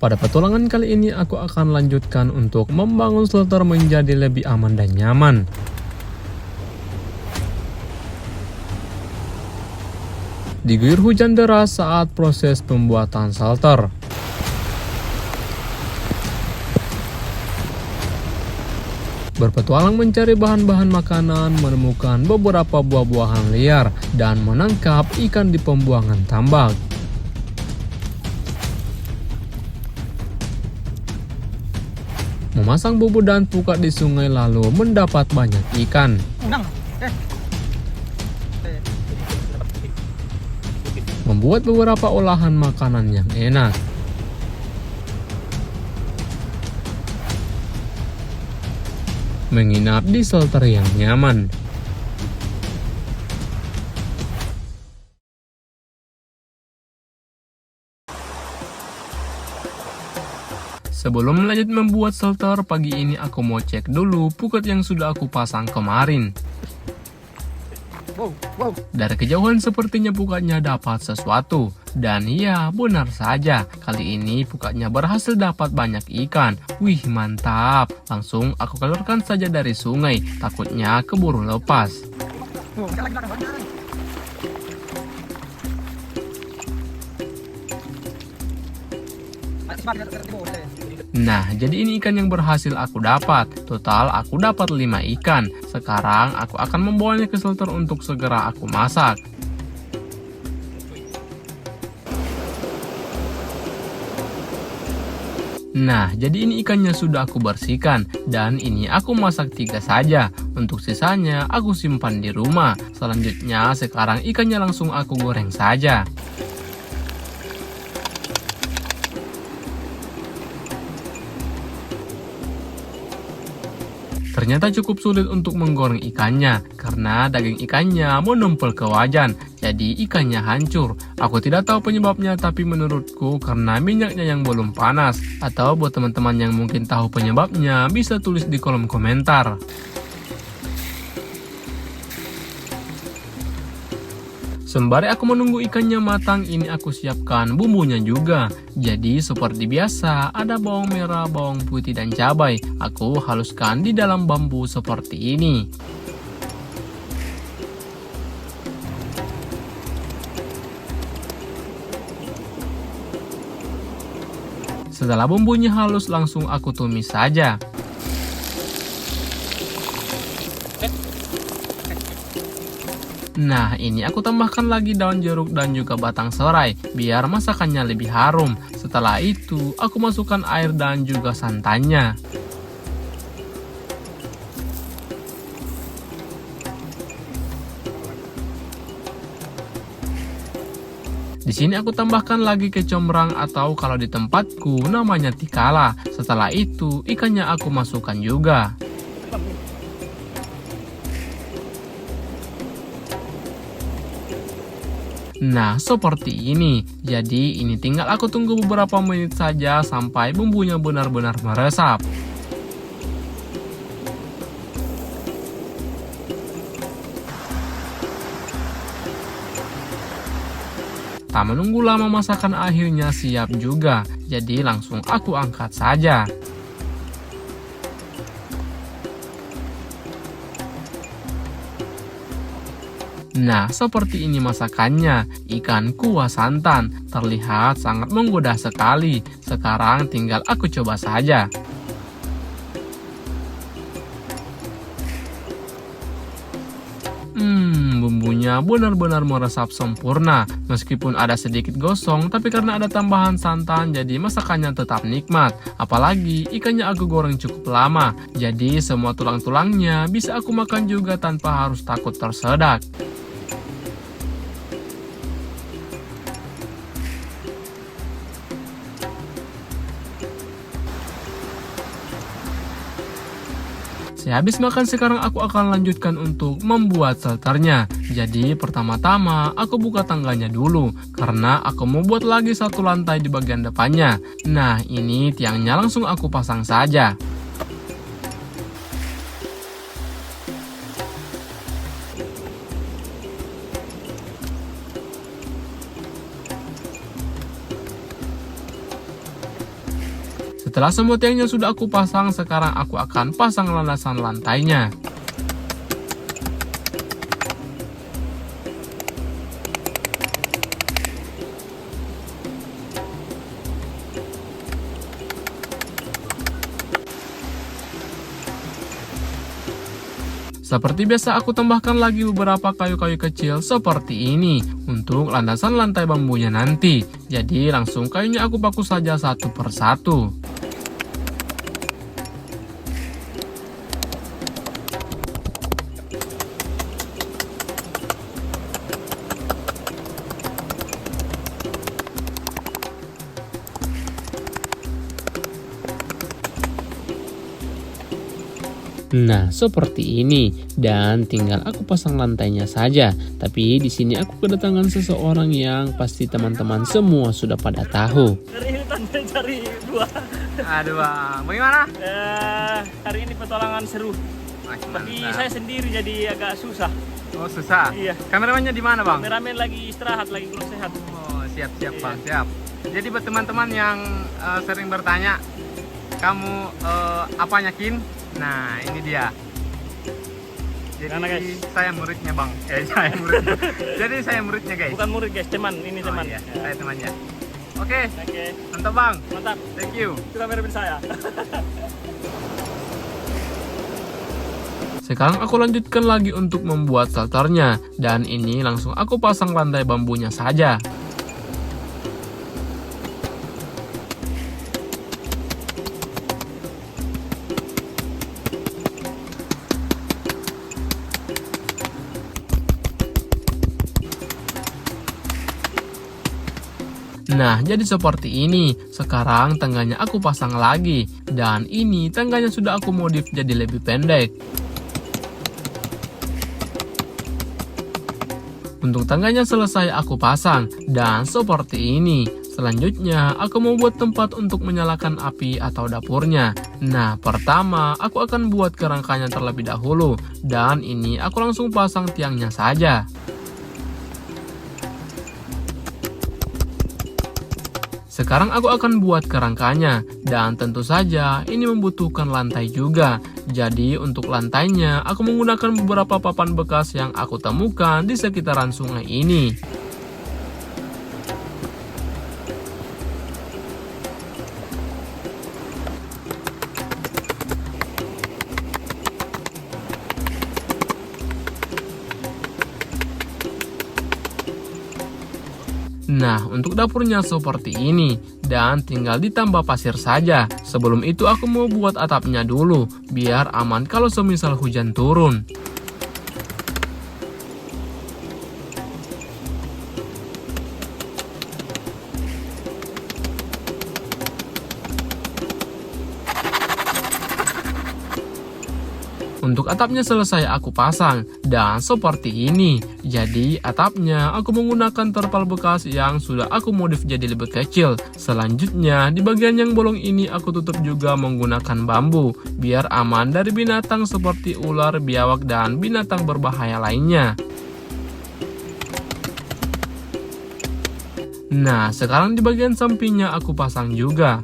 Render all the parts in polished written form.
Pada petualangan kali ini aku akan lanjutkan untuk membangun shelter menjadi lebih aman dan nyaman. Diguyur hujan deras saat proses pembuatan shelter. Berpetualang mencari bahan-bahan makanan, menemukan beberapa buah-buahan liar, dan menangkap ikan di pembuangan tambak. Memasang bubu dan pukat di sungai lalu mendapat banyak ikan. Membuat beberapa olahan makanan yang enak. Menginap di shelter yang nyaman. Sebelum lanjut membuat shelter, pagi ini aku mau cek dulu pukat yang sudah aku pasang kemarin. Dari kejauhan sepertinya pukatnya dapat sesuatu. Dan ya, benar saja. Kali ini pukatnya berhasil dapat banyak ikan. Wih, mantap. Langsung aku keluarkan saja dari sungai. Takutnya keburu lepas. Nah, jadi ini ikan yang berhasil aku dapat. Total aku dapat 5 ikan. Sekarang aku akan membawanya ke shelter untuk segera aku masak. Nah, jadi ini ikannya sudah aku bersihkan. Dan ini aku masak 3 saja. Untuk sisanya aku simpan di rumah. Selanjutnya sekarang ikannya langsung aku goreng saja. Ternyata cukup sulit untuk menggoreng ikannya karena daging ikannya menumpul ke wajan, jadi ikannya hancur. Aku tidak tahu penyebabnya, tapi menurutku karena minyaknya yang belum panas. Atau buat teman-teman yang mungkin tahu penyebabnya, bisa tulis di kolom komentar. Sembari aku menunggu ikannya matang, ini aku siapkan bumbunya juga. Jadi seperti biasa, ada bawang merah, bawang putih, dan cabai. Aku haluskan di dalam bambu seperti ini. Setelah bumbunya halus, langsung aku tumis saja. Nah, ini aku tambahkan lagi daun jeruk dan juga batang serai, biar masakannya lebih harum. Setelah itu, aku masukkan air dan juga santannya. Di sini aku tambahkan lagi kecombrang atau kalau di tempatku namanya tikala. Setelah itu, ikannya aku masukkan juga. Nah, seperti ini. Jadi, ini tinggal aku tunggu beberapa menit saja sampai bumbunya benar-benar meresap. Tak menunggu lama, masakan akhirnya siap juga. Jadi, langsung aku angkat saja. Nah, seperti ini masakannya. Ikan kuah santan. Terlihat sangat menggoda sekali. Sekarang tinggal aku coba saja. Bumbunya benar-benar meresap sempurna. Meskipun ada sedikit gosong, tapi karena ada tambahan santan, jadi masakannya tetap nikmat. Apalagi ikannya aku goreng cukup lama. Jadi semua tulang-tulangnya bisa aku makan juga tanpa harus takut tersedak. Sehabis makan sekarang aku akan lanjutkan untuk membuat shelternya. Jadi pertama-tama aku buka tangganya dulu karena aku mau buat lagi satu lantai di bagian depannya. Nah, ini tiangnya langsung aku pasang saja. Setelah semua tiangnya sudah aku pasang, sekarang aku akan pasang landasan lantainya. Seperti biasa, aku tambahkan lagi beberapa kayu-kayu kecil seperti ini untuk landasan lantai bambunya nanti. Jadi langsung kayunya aku paku saja satu persatu. Nah, seperti ini, dan tinggal aku pasang lantainya saja. Tapi di sini aku kedatangan seseorang yang pasti teman-teman semua sudah pada tahu. Hari ini tanda cari dua. Aduh bang, bagaimana? Hari ini petualangan seru. Tapi saya sendiri jadi agak susah. Oh susah? Iya. Kameramannya di mana bang? Kameramen lagi istirahat, lagi kurang sehat. Oh siap-siap Iya. bang, siap. Jadi buat teman-teman yang sering bertanya, kamu apanya Kin? Nah ini dia. Jadi Gimana, guys? saya muridnya bang. Saya muridnya. Jadi saya muridnya guys. Bukan murid guys, teman. Ini Oh, teman. iya, Ya. saya temannya. Oke, Oke, mantap bang. mantap. Thank you. Itu kameramen saya. Sekarang aku lanjutkan lagi untuk membuat shelternya. Dan ini langsung aku pasang lantai bambunya saja. Nah, jadi seperti ini. Sekarang tangganya aku pasang lagi. Dan ini tangganya sudah aku modif jadi lebih pendek. Untuk tangganya selesai aku pasang. Dan seperti ini. Selanjutnya, aku mau buat tempat untuk menyalakan api atau dapurnya. Nah, pertama, aku akan buat kerangkanya terlebih dahulu. Dan ini aku langsung pasang tiangnya saja. Sekarang aku akan buat kerangkanya, dan tentu saja ini membutuhkan lantai juga. Jadi untuk lantainya, aku menggunakan beberapa papan bekas yang aku temukan di sekitaran sungai ini. Nah, untuk dapurnya seperti ini, dan tinggal ditambah pasir saja. Sebelum itu aku mau buat atapnya dulu, biar aman kalau semisal hujan turun. Untuk atapnya selesai aku pasang, dan seperti ini. Jadi atapnya aku menggunakan terpal bekas yang sudah aku modif jadi lebih kecil. Selanjutnya di bagian yang bolong ini aku tutup juga menggunakan bambu, biar aman dari binatang seperti ular, biawak, dan binatang berbahaya lainnya. Nah, sekarang di bagian sampingnya aku pasang juga.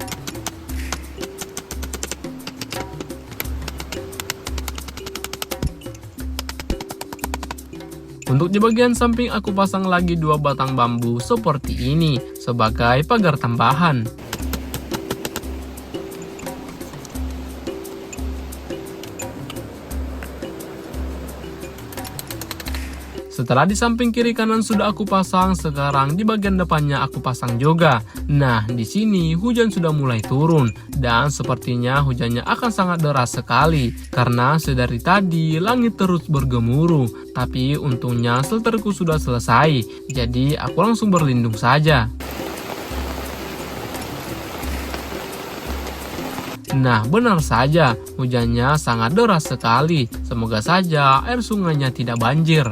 Untuk di bagian samping aku pasang lagi 2 batang bambu seperti ini sebagai pagar tambahan. Setelah di samping kiri kanan sudah aku pasang, sekarang di bagian depannya aku pasang juga. Nah, di sini hujan sudah mulai turun dan sepertinya hujannya akan sangat deras sekali karena sedari tadi langit terus bergemuruh. Tapi untungnya shelterku sudah selesai, jadi aku langsung berlindung saja. Nah, benar saja, hujannya sangat deras sekali. Semoga saja air sungainya tidak banjir.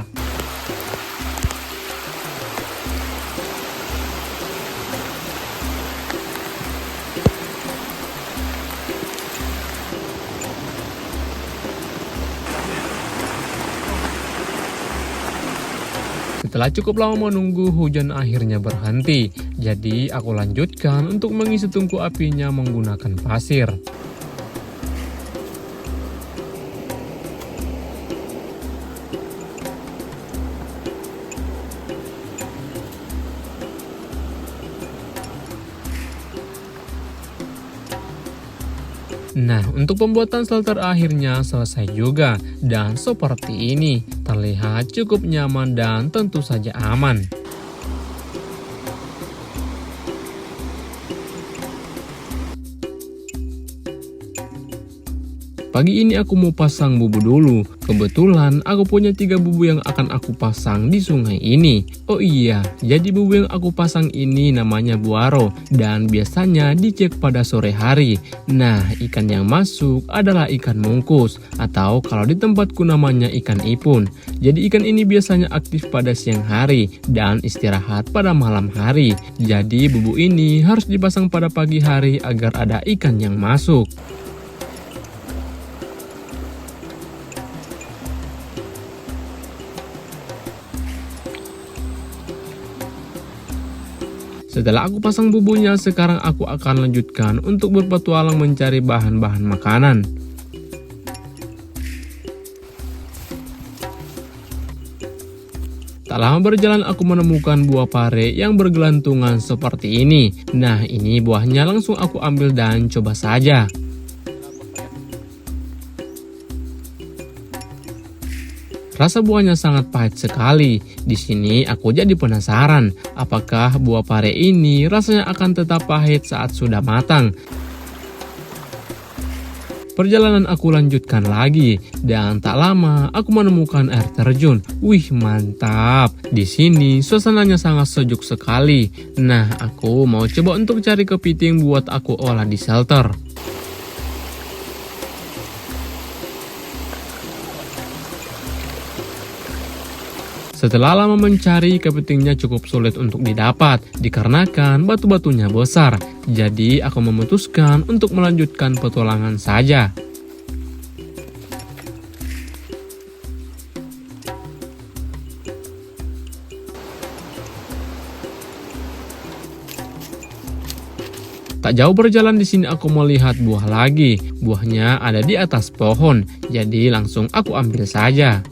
Setelah cukup lama menunggu, hujan akhirnya berhenti. Jadi aku lanjutkan untuk mengisi tungku apinya menggunakan pasir. Nah, untuk pembuatan shelter akhirnya selesai juga. Dan seperti ini, terlihat cukup nyaman dan tentu saja aman. Pagi ini aku mau pasang bubu dulu. Kebetulan aku punya 3 bubu yang akan aku pasang di sungai ini. Oh iya, jadi bubu yang aku pasang ini namanya buaro dan biasanya dicek pada sore hari. Nah, ikan yang masuk adalah ikan mungkus atau kalau di tempatku namanya ikan ipun. Jadi ikan ini biasanya aktif pada siang hari dan istirahat pada malam hari. Jadi bubu ini harus dipasang pada pagi hari agar ada ikan yang masuk. Setelah aku pasang bubunya, sekarang aku akan lanjutkan untuk berpetualang mencari bahan-bahan makanan. Tak lama berjalan aku menemukan buah pare yang bergelantungan seperti ini. Nah, ini buahnya langsung aku ambil dan coba saja. Rasa buahnya sangat pahit sekali. Di sini aku jadi penasaran, apakah buah pare ini rasanya akan tetap pahit saat sudah matang. Perjalanan aku lanjutkan lagi dan tak lama aku menemukan air terjun. Wih, mantap. Di sini suasananya sangat sejuk sekali. Nah, aku mau coba untuk cari kepiting buat aku olah di shelter. Setelah lama mencari, kepitingnya cukup sulit untuk didapat dikarenakan batu-batunya besar. Jadi aku memutuskan untuk melanjutkan petualangan saja. Tak jauh berjalan di sini aku melihat buah lagi. Buahnya ada di atas pohon. Jadi langsung aku ambil saja.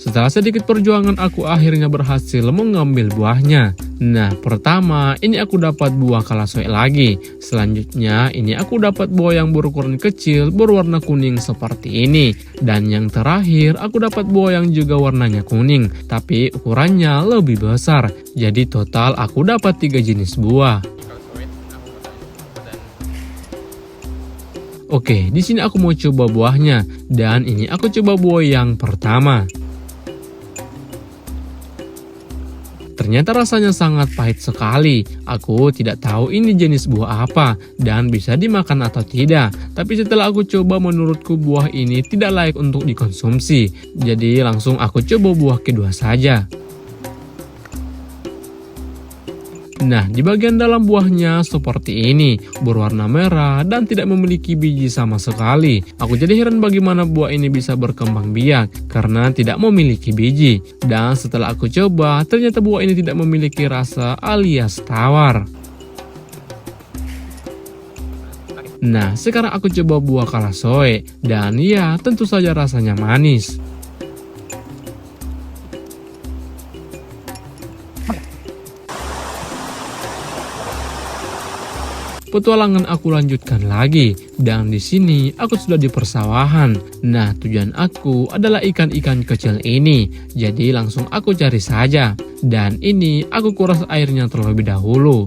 Setelah sedikit perjuangan aku akhirnya berhasil mengambil buahnya. Nah, pertama ini aku dapat buah kalasoe lagi. Selanjutnya ini aku dapat buah yang berukuran kecil berwarna kuning seperti ini. Dan yang terakhir aku dapat buah yang juga warnanya kuning tapi ukurannya lebih besar. Jadi total aku dapat 3 jenis buah. Oke, di sini aku mau coba buahnya dan ini aku coba buah yang pertama. Ternyata rasanya sangat pahit sekali. Aku tidak tahu ini jenis buah apa dan bisa dimakan atau tidak. Tapi setelah aku coba, menurutku buah ini tidak layak untuk dikonsumsi. Jadi langsung aku coba buah kedua saja. Nah, di bagian dalam buahnya seperti ini, berwarna merah dan tidak memiliki biji sama sekali. Aku jadi heran bagaimana buah ini bisa berkembang biak karena tidak memiliki biji. Dan setelah aku coba, ternyata buah ini tidak memiliki rasa alias tawar. Nah, sekarang aku coba buah kalasoe dan ya, tentu saja rasanya manis. Petualangan aku lanjutkan lagi dan di sini aku sudah di persawahan. Nah, tujuan aku adalah ikan-ikan kecil ini. Jadi langsung aku cari saja. Dan ini aku kuras airnya terlebih dahulu.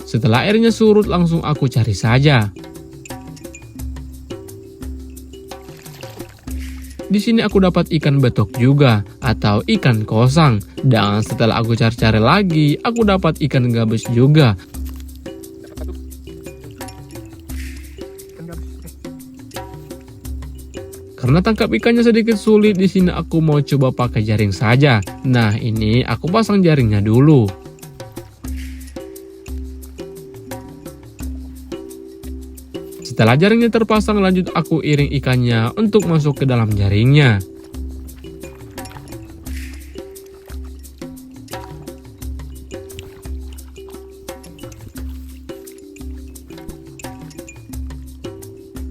Setelah airnya surut langsung aku cari saja. Di sini aku dapat ikan betok juga atau ikan kosang. Dan setelah aku cari-cari lagi, aku dapat ikan gabus juga. Karena tangkap ikannya sedikit sulit, di sini aku mau coba pakai jaring saja. Nah, ini aku pasang jaringnya dulu. Setelah jaringnya terpasang, lanjut aku iring ikannya untuk masuk ke dalam jaringnya.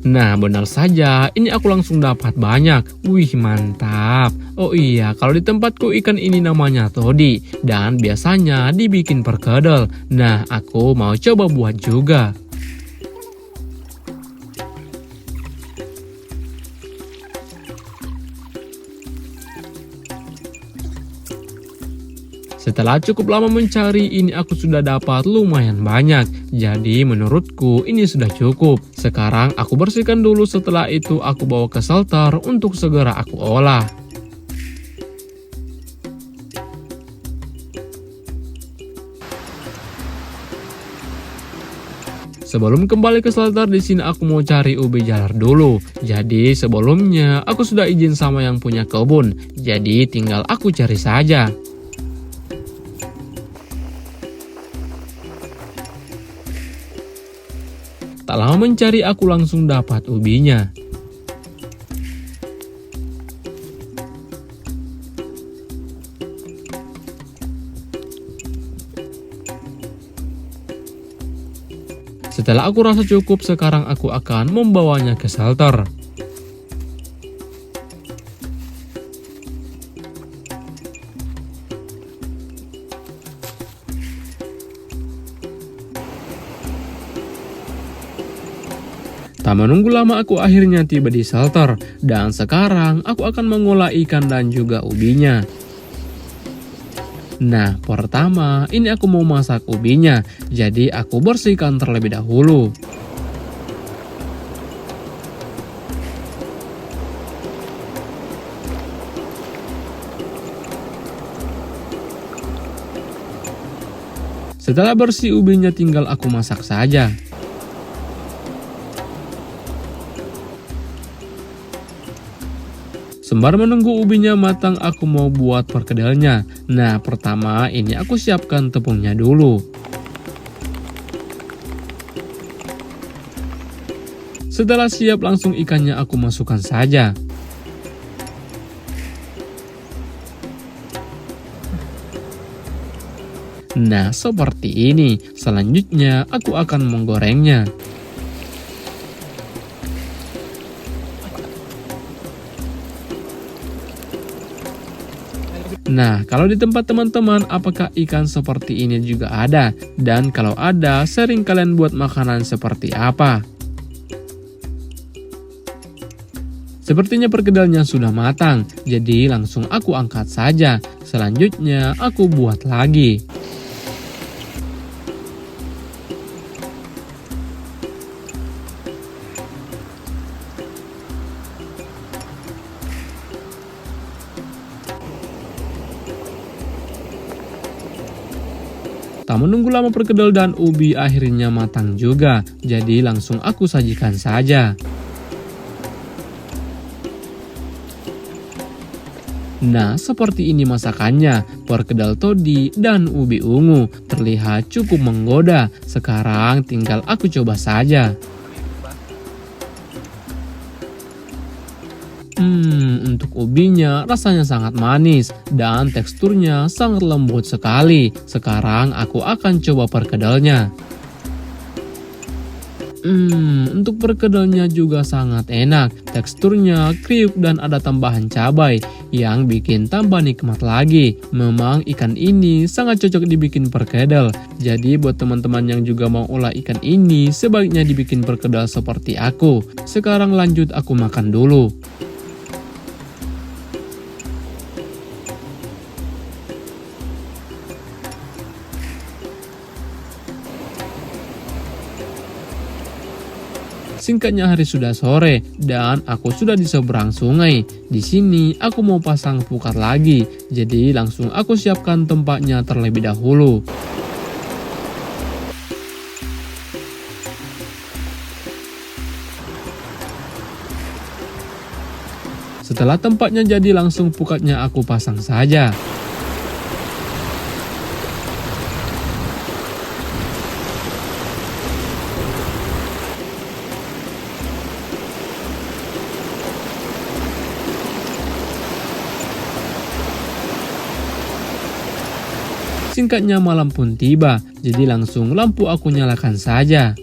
Nah, benar saja, ini aku langsung dapat banyak. Wih, mantap. Oh iya, kalau di tempatku ikan ini namanya todi, dan biasanya dibikin perkedel. Nah, aku mau coba buat juga. Setelah cukup lama mencari, ini aku sudah dapat lumayan banyak. Jadi menurutku ini sudah cukup. Sekarang aku bersihkan dulu, setelah itu aku bawa ke shelter untuk segera aku olah. Sebelum kembali ke shelter, di sini aku mau cari ubi jalar dulu. Jadi sebelumnya aku sudah izin sama yang punya kebun. Jadi tinggal aku cari saja. Tak lama mencari, aku langsung dapat ubinya. Setelah aku rasa cukup, sekarang aku akan membawanya ke shelter. Tak menunggu lama, aku akhirnya tiba di shelter, dan sekarang aku akan mengolah ikan dan juga ubinya. Nah, pertama ini aku mau masak ubinya, jadi aku bersihkan terlebih dahulu. Setelah bersih ubinya, tinggal aku masak saja. Sembari menunggu ubinya matang, aku mau buat perkedelnya. Nah, pertama ini aku siapkan tepungnya dulu. Setelah siap, langsung ikannya aku masukkan saja. Nah, seperti ini. Selanjutnya aku akan menggorengnya. Nah, kalau di tempat teman-teman, apakah ikan seperti ini juga ada? Dan kalau ada, sharing kalian buat makanan seperti apa? Sepertinya perkedelnya sudah matang, jadi langsung aku angkat saja. Selanjutnya aku buat lagi. Tak menunggu lama, perkedel dan ubi akhirnya matang juga, jadi langsung aku sajikan saja. Nah, seperti ini masakannya, perkedel todi dan ubi ungu, terlihat cukup menggoda. Sekarang tinggal aku coba saja. Untuk ubinya rasanya sangat manis dan teksturnya sangat lembut sekali. Sekarang aku akan coba perkedelnya. Untuk perkedelnya juga sangat enak. Teksturnya kriuk dan ada tambahan cabai yang bikin tambah nikmat lagi. Memang ikan ini sangat cocok dibikin perkedel. Jadi buat teman-teman yang juga mau olah ikan ini, sebaiknya dibikin perkedel seperti aku. Sekarang lanjut aku makan dulu. Singkatnya, hari sudah sore dan aku sudah di seberang sungai. Di sini aku mau pasang pukat lagi, jadi langsung aku siapkan tempatnya terlebih dahulu. Setelah tempatnya jadi, langsung pukatnya aku pasang saja. Singkatnya malam pun tiba, jadi langsung lampu aku nyalakan saja.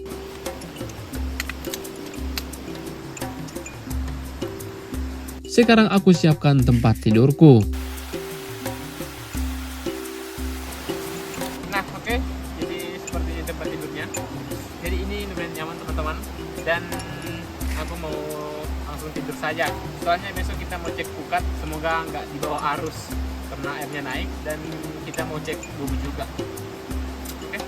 Sekarang aku siapkan tempat tidurku. Nah, oke. Jadi seperti ini tempat tidurnya. Jadi ini lumayan nyaman teman-teman. Dan aku mau langsung tidur saja. Soalnya besok kita mau cek pukat, semoga nggak di bawah arus karena airnya naik, dan kita mau cek bubu juga. Oke.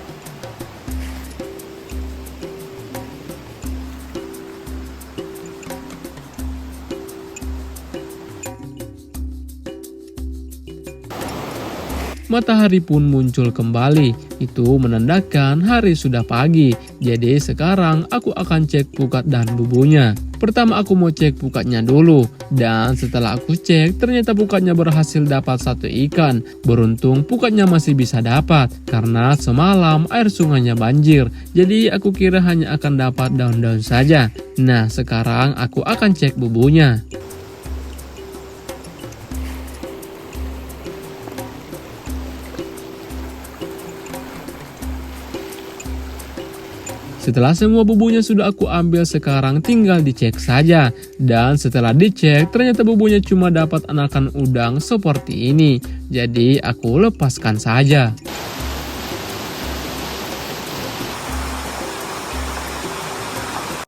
Matahari pun muncul kembali, itu menandakan hari sudah pagi. Jadi sekarang aku akan cek pukat dan bubunya. Pertama aku mau cek pukatnya dulu, dan setelah aku cek ternyata pukatnya berhasil dapat 1 ikan. Beruntung pukatnya masih bisa dapat, karena semalam air sungainya banjir. Jadi aku kira hanya akan dapat daun-daun saja. Nah sekarang aku akan cek bubunya. Setelah semua bubunya sudah aku ambil, sekarang tinggal dicek saja. Dan setelah dicek, ternyata bubunya cuma dapat anakan udang seperti ini. Jadi aku lepaskan saja.